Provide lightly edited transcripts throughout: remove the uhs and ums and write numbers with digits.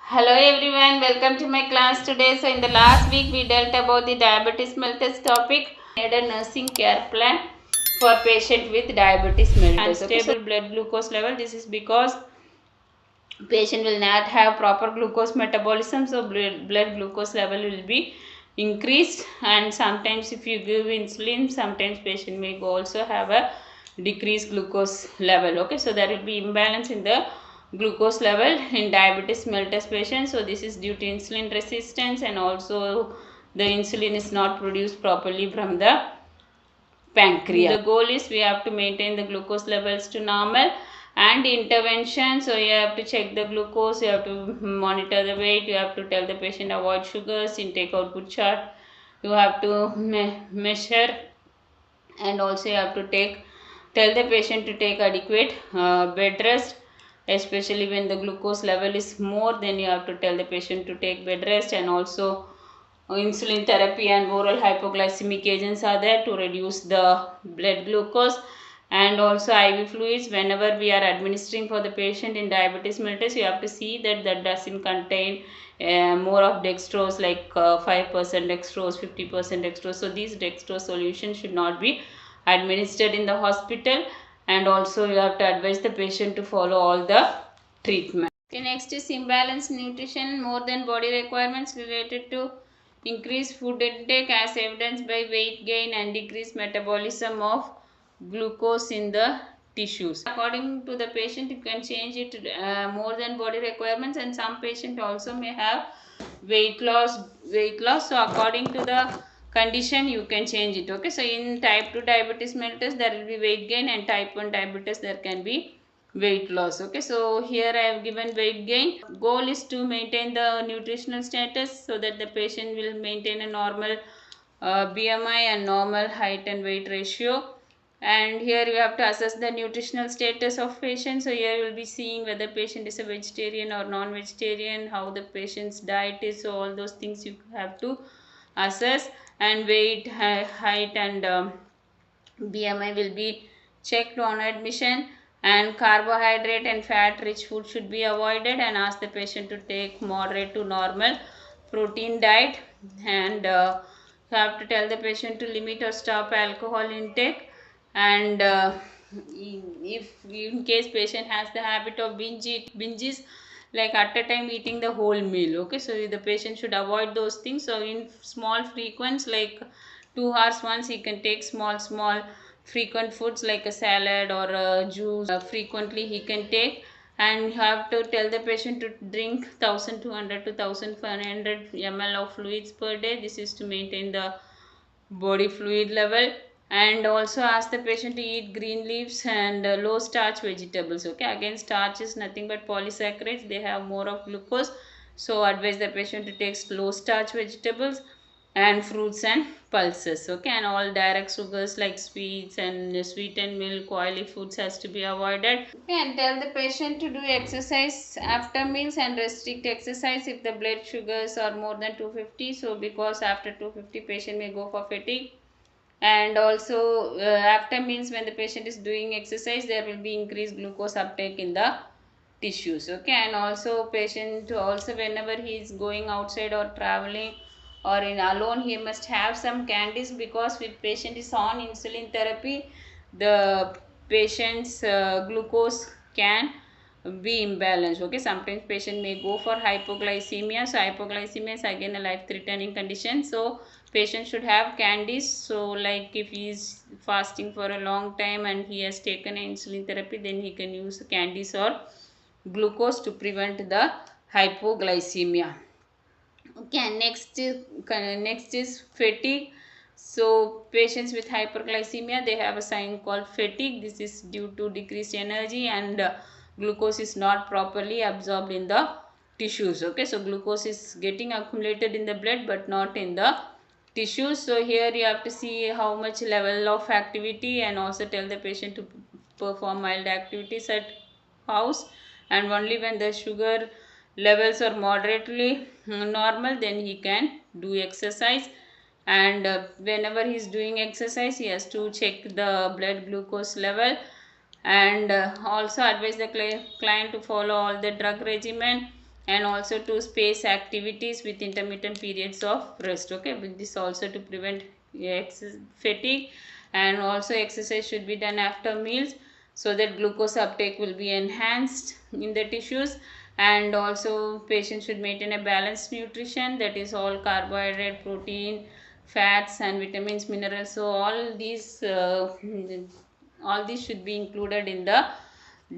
Hello everyone, welcome to my class today. So in the last week we dealt about the diabetes mellitus topic. Made a nursing care plan for patient with diabetes mellitus. Unstable blood glucose level. This is because patient will not have proper glucose metabolism, so blood glucose level will be increased, and sometimes if you give insulin, sometimes patient may also have a decreased glucose level. Okay, so there will be imbalance in the glucose level in diabetes mellitus patients. So this is due to insulin resistance, and also the insulin is not produced properly from the pancreas. The goal is we have to maintain the glucose levels to normal, and intervention, so you have to check the glucose, you have to monitor the weight, you have to tell the patient avoid sugars, intake output chart you have to measure, and also you have to tell the patient to take adequate bed rest, especially when the glucose level is more. Then you have to tell the patient to take bed rest, and also insulin therapy and oral hypoglycemic agents are there to reduce the blood glucose. And also IV fluids, whenever we are administering for the patient in diabetes mellitus, you have to see that that doesn't contain more of dextrose, like 5% dextrose, 50% dextrose. So these dextrose solutions should not be administered in the hospital, and also you have to advise the patient to follow all the treatment. Okay, next is imbalanced nutrition, more than body requirements, related to increased food intake as evidenced by weight gain and decreased metabolism of glucose in the tissues. According to the patient, you can change it more than body requirements, and some patient also may have weight loss. So according to the condition you can change it. Okay, so in type 2 diabetes mellitus there will be weight gain, and type 1 diabetes there can be weight loss. Okay, so here I have given weight gain. Goal is to maintain the nutritional status so that the patient will maintain a normal BMI and normal height and weight ratio. And here you have to assess the nutritional status of patient. So here you will be seeing whether patient is a vegetarian or non-vegetarian, how the patient's diet is. So all those things you have to assess, and weight, height and BMI will be checked on admission. And carbohydrate and fat rich food should be avoided, and ask the patient to take moderate to normal protein diet. And you have to tell the patient to limit or stop alcohol intake. And if in case patient has the habit of binges, like at a time eating the whole meal. Okay, so the patient should avoid those things. So in small frequents, like 2 hours once, he can take small frequent foods like a salad or a juice. Frequently he can take. And you have to tell the patient to drink 1200 to 1500 ml of fluids per day. This is to maintain the body fluid level. And also ask the patient to eat green leaves and low starch vegetables. Okay, again starch is nothing but polysaccharides, they have more of glucose, so advise the patient to take low starch vegetables and fruits and pulses. Okay, and all direct sugars like sweets and sweetened milk, oily foods has to be avoided. Okay, and tell the patient to do exercise after meals and restrict exercise if the blood sugars are more than 250. So because after 250 patient may go for fatigue. And also after means, when the patient is doing exercise, there will be increased glucose uptake in the tissues. Okay, and also patient also, whenever he is going outside or traveling or in alone, he must have some candies, because if patient is on insulin therapy, the patient's glucose can be imbalanced. Okay, sometimes patient may go for hypoglycemia. So hypoglycemia is again a life threatening condition, so patient should have candies. So like if he is fasting for a long time and he has taken insulin therapy, then he can use candies or glucose to prevent the hypoglycemia. Okay, next is fatigue. So patients with hyperglycemia, they have a sign called fatigue. This is due to decreased energy, and glucose is not properly absorbed in the tissues. Okay, so glucose is getting accumulated in the blood but not in the tissues. So here you have to see how much level of activity, and also tell the patient to perform mild activities at house. And only when the sugar levels are moderately normal, then he can do exercise. And whenever he is doing exercise, he has to check the blood glucose level. And also advise the client to follow all the drug regimen, and also to space activities with intermittent periods of rest. Okay, with this also to prevent fatigue, and also exercise should be done after meals so that glucose uptake will be enhanced in the tissues. And also patient should maintain a balanced nutrition, that is all carbohydrate, protein, fats and vitamins, minerals. So all these should be included in the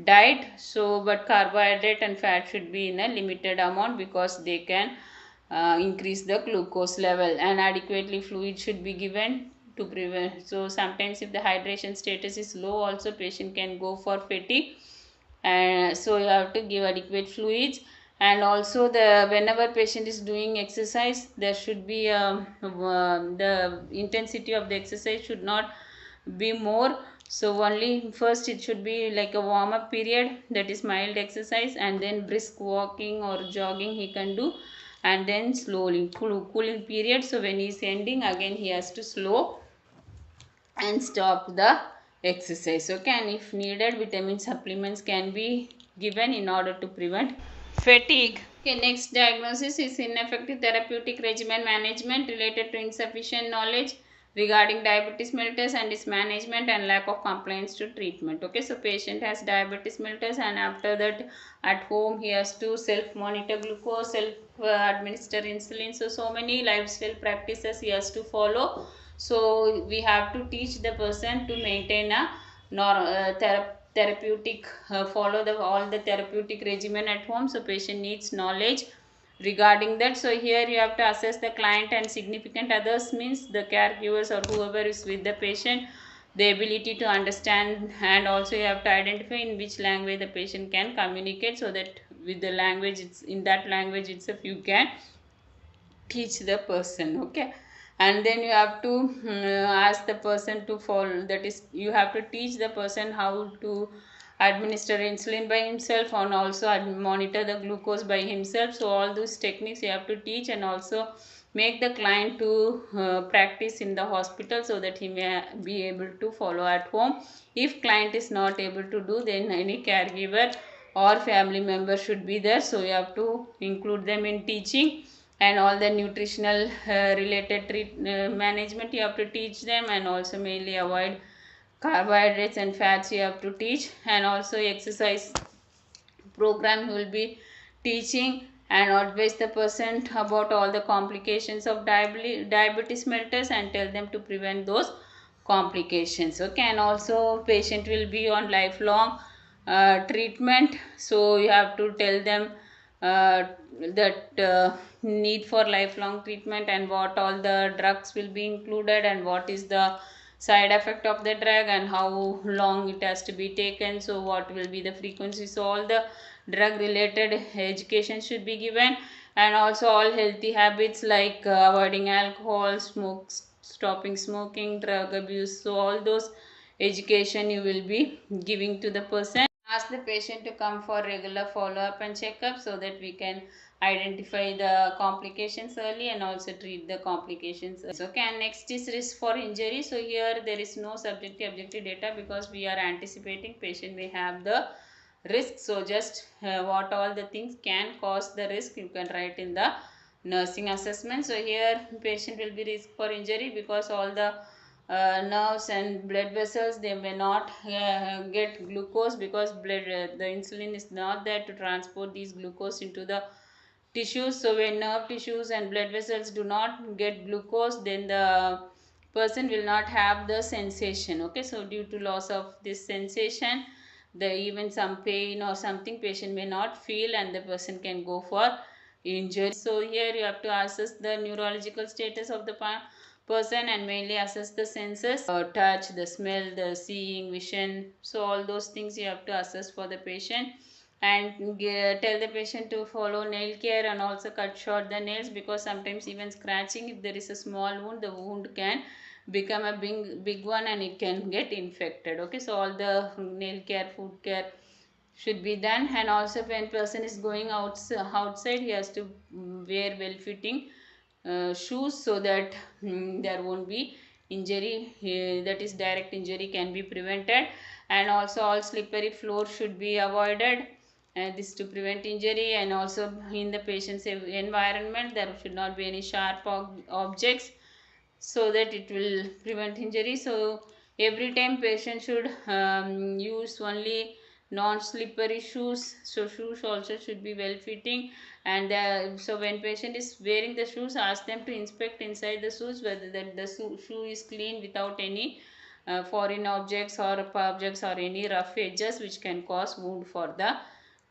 diet. So but carbohydrate and fat should be in a limited amount because they can increase the glucose level, and adequately fluid should be given to prevent. So sometimes if the hydration status is low also patient can go for fatigue, and so you have to give adequate fluids. And also whenever patient is doing exercise, there should be the intensity of the exercise should not be more. So only first it should be like a warm up period, that is mild exercise, and then brisk walking or jogging he can do, and then slowly cooling period. So when he is ending, again he has to slow and stop the exercise. Okay, and if needed, vitamin supplements can be given in order to prevent fatigue. Okay, next diagnosis is ineffective therapeutic regimen management related to insufficient knowledge regarding diabetes mellitus and its management and lack of compliance to treatment. Okay, so patient has diabetes mellitus, and after that at home he has to self monitor glucose, self administer insulin. So many lifestyle practices he has to follow. So we have to teach the person to maintain a therapeutic follow all the therapeutic regimen at home. So patient needs knowledge regarding that. So here you have to assess the client and significant others, means the caregivers or whoever is with the patient, the ability to understand, and also you have to identify in which language the patient can communicate, so that with the language, it's in that language itself you can teach the person. Okay, and then you have to ask the person to follow, that is you have to teach the person how to administer insulin by himself, and also monitor the glucose by himself. So all those techniques you have to teach, and also make the client to practice in the hospital so that he may be able to follow at home. If client is not able to do, then any caregiver or family member should be there, so you have to include them in teaching. And all the nutritional related management you have to teach them, and also mainly avoid carbohydrates and fats you have to teach. And also exercise program will be teaching, and advise the person about all the complications of diabetes mellitus and tell them to prevent those complications. Okay, and also patient will be on lifelong treatment, so you have to tell them that need for lifelong treatment, and what all the drugs will be included, and what is the side effect of the drug, and how long it has to be taken, so what will be the frequency. So all the drug related education should be given. And also all healthy habits like avoiding alcohol, stopping smoking, drug abuse, so all those education you will be giving to the person. Ask the patient to come for regular follow-up and checkup so that we can identify the complications early and also treat the complications early. Okay, and next is risk for injury. So here there is no subjective objective data because we are anticipating patient may have the risk. So just what all the things can cause the risk you can write in the nursing assessment. So here patient will be risk for injury because all the nerves and blood vessels, they may not get glucose because the insulin is not there to transport these glucose into the tissues. So when nerve tissues and blood vessels do not get glucose, then the person will not have the sensation. Okay, so due to loss of this sensation, the even some pain or something patient may not feel, and the person can go for injury. So here you have to assess the neurological status of the person, and mainly assess the senses, touch, the smell, the seeing, vision. So all those things you have to assess for the patient. And tell the patient to follow nail care, and also cut short the nails, because sometimes even scratching, if there is a small wound, the wound can become a big one and it can get infected. Okay, so all the nail care, food care should be done. And also when person is going outside, he has to wear well fitting shoes, so that there won't be injury, that is direct injury can be prevented. And also all slippery floor should be avoided. this to prevent injury. And also in the patient's environment there should not be any sharp objects, so that it will prevent injury. So every time patient should use only non-slippery shoes. So shoes also should be well fitting. And so when patient is wearing the shoes, ask them to inspect inside the shoes whether that the shoe is clean without any foreign objects or objects or any rough edges which can cause wound for the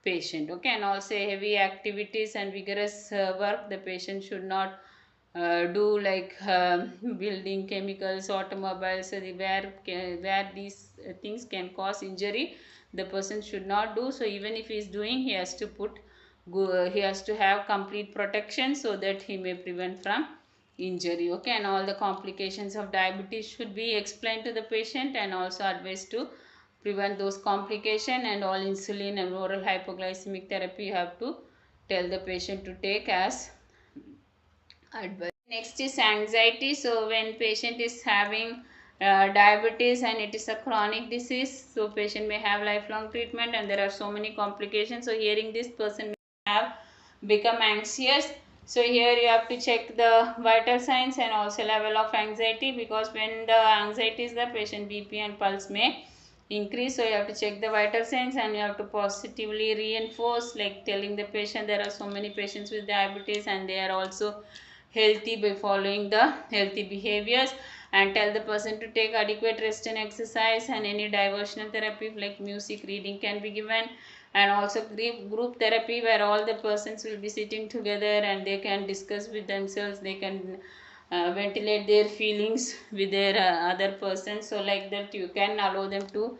patient. Okay, and also heavy activities and vigorous work the patient should not do, like building chemicals, automobiles, so where these things can cause injury, the person should not do. So even if he is doing, he has to he has to have complete protection so that he may prevent from injury. Okay, and all the complications of diabetes should be explained to the patient and also advised to prevent those complications. And all insulin and oral hypoglycemic therapy you have to tell the patient to take as advice. Next is anxiety. So when patient is having diabetes and it is a chronic disease, so patient may have lifelong treatment and there are so many complications. So hearing this, person may have become anxious. So here you have to check the vital signs and also level of anxiety, because when the anxiety is the patient BP and pulse may increase. So you have to check the vital signs and you have to positively reinforce, like telling the patient there are so many patients with diabetes and they are also healthy by following the healthy behaviors. And tell the person to take adequate rest and exercise, and any diversional therapy like music, reading can be given. And also group therapy where all the persons will be sitting together and they can discuss with themselves, they can ventilate their feelings with their other persons. So like that you can allow them to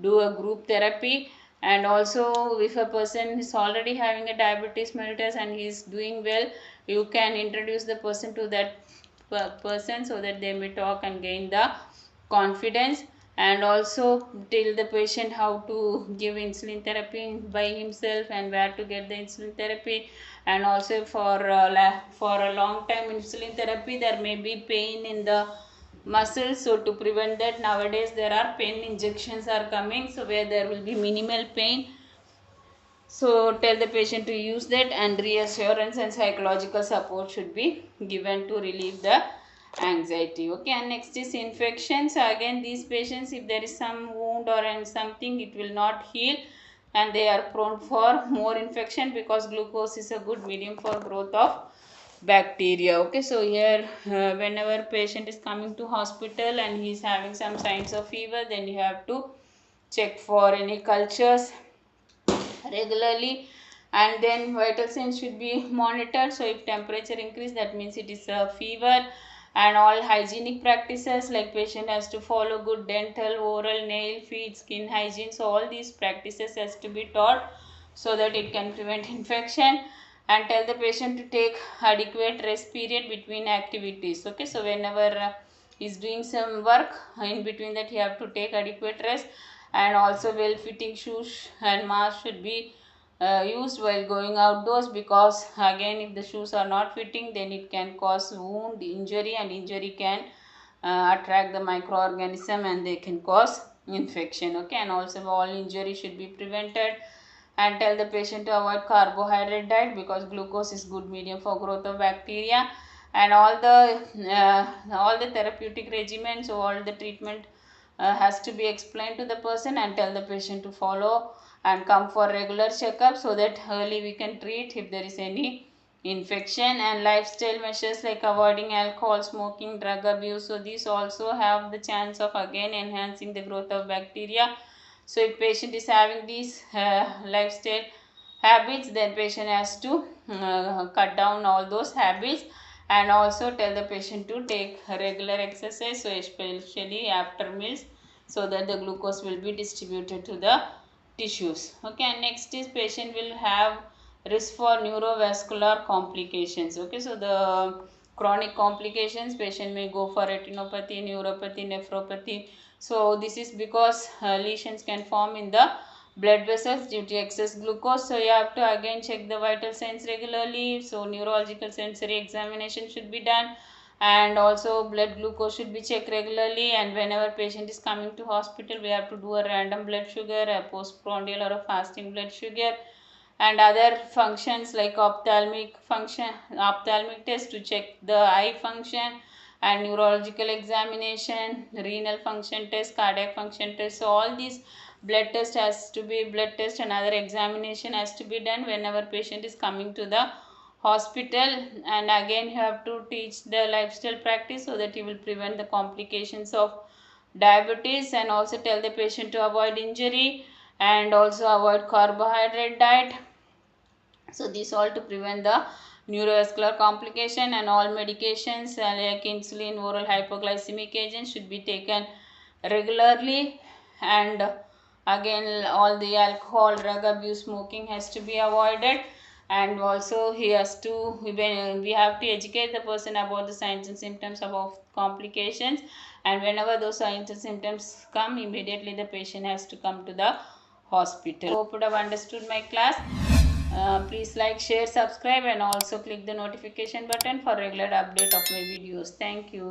do a group therapy. And also if a person is already having a diabetes mellitus and he is doing well, you can introduce the person to that person so that they may talk and gain the confidence. And also tell the patient how to give insulin therapy by himself and where to get the insulin therapy. And also for a long time insulin therapy there may be pain in the muscles, so to prevent that, nowadays there are pain injections are coming, so where there will be minimal pain. So tell the patient to use that, and reassurance and psychological support should be given to relieve the anxiety. Okay, and next is infection. So again these patients, if there is some wound or something, it will not heal and they are prone for more infection, because glucose is a good medium for growth of bacteria. Okay, so here whenever patient is coming to hospital and he is having some signs of fever, then you have to check for any cultures regularly. And then vital signs should be monitored. So if temperature increase, that means it is a fever. And all hygienic practices, like patient has to follow good dental, oral, nail, feet, skin hygiene. So all these practices has to be taught so that it can prevent infection. And tell the patient to take adequate rest period between activities. Okay, so whenever is doing some work, in between that you have to take adequate rest. And also well fitting shoes and mask should be used while going outdoors, because again if the shoes are not fitting, then it can cause wound injury, and injury can attract the microorganism and they can cause infection. Okay, and also all injury should be prevented. And tell the patient to avoid carbohydrate diet, because glucose is good medium for growth of bacteria. And all the therapeutic regimens, so all the treatment has to be explained to the person, and tell the patient to follow and come for regular checkup so that early we can treat if there is any infection. And lifestyle measures like avoiding alcohol, smoking, drug abuse, so these also have the chance of again enhancing the growth of bacteria. So if patient is having these lifestyle habits, then patient has to cut down all those habits. And also tell the patient to take regular exercise, so especially after meals, so that the glucose will be distributed to the tissues. Okay, and next is patient will have risk for neurovascular complications. Okay, so the chronic complications, patient may go for retinopathy, neuropathy, nephropathy. So this is because lesions can form in the blood vessels due to excess glucose. So you have to again check the vital signs regularly. So neurological sensory examination should be done, and also blood glucose should be checked regularly. And whenever patient is coming to hospital, we have to do a random blood sugar, a postprandial or a fasting blood sugar. and other functions like ophthalmic test to check the eye function, and neurological examination, renal function test, cardiac function test. So all these blood test and other examination has to be done whenever patient is coming to the hospital. And again you have to teach the lifestyle practice so that you will prevent the complications of diabetes, and also tell the patient to avoid injury and also avoid carbohydrate diet. So these all to prevent the neurovascular complication, and all medications like insulin, oral hypoglycemic agents should be taken regularly. And again all the alcohol, drug abuse, smoking has to be avoided. And also we have to educate the person about the signs and symptoms of complications, and whenever those signs and symptoms come, immediately the patient has to come to the hospital. Hope you have understood my class. Please like, share, subscribe, and also click the notification button for regular update of my videos. Thank you.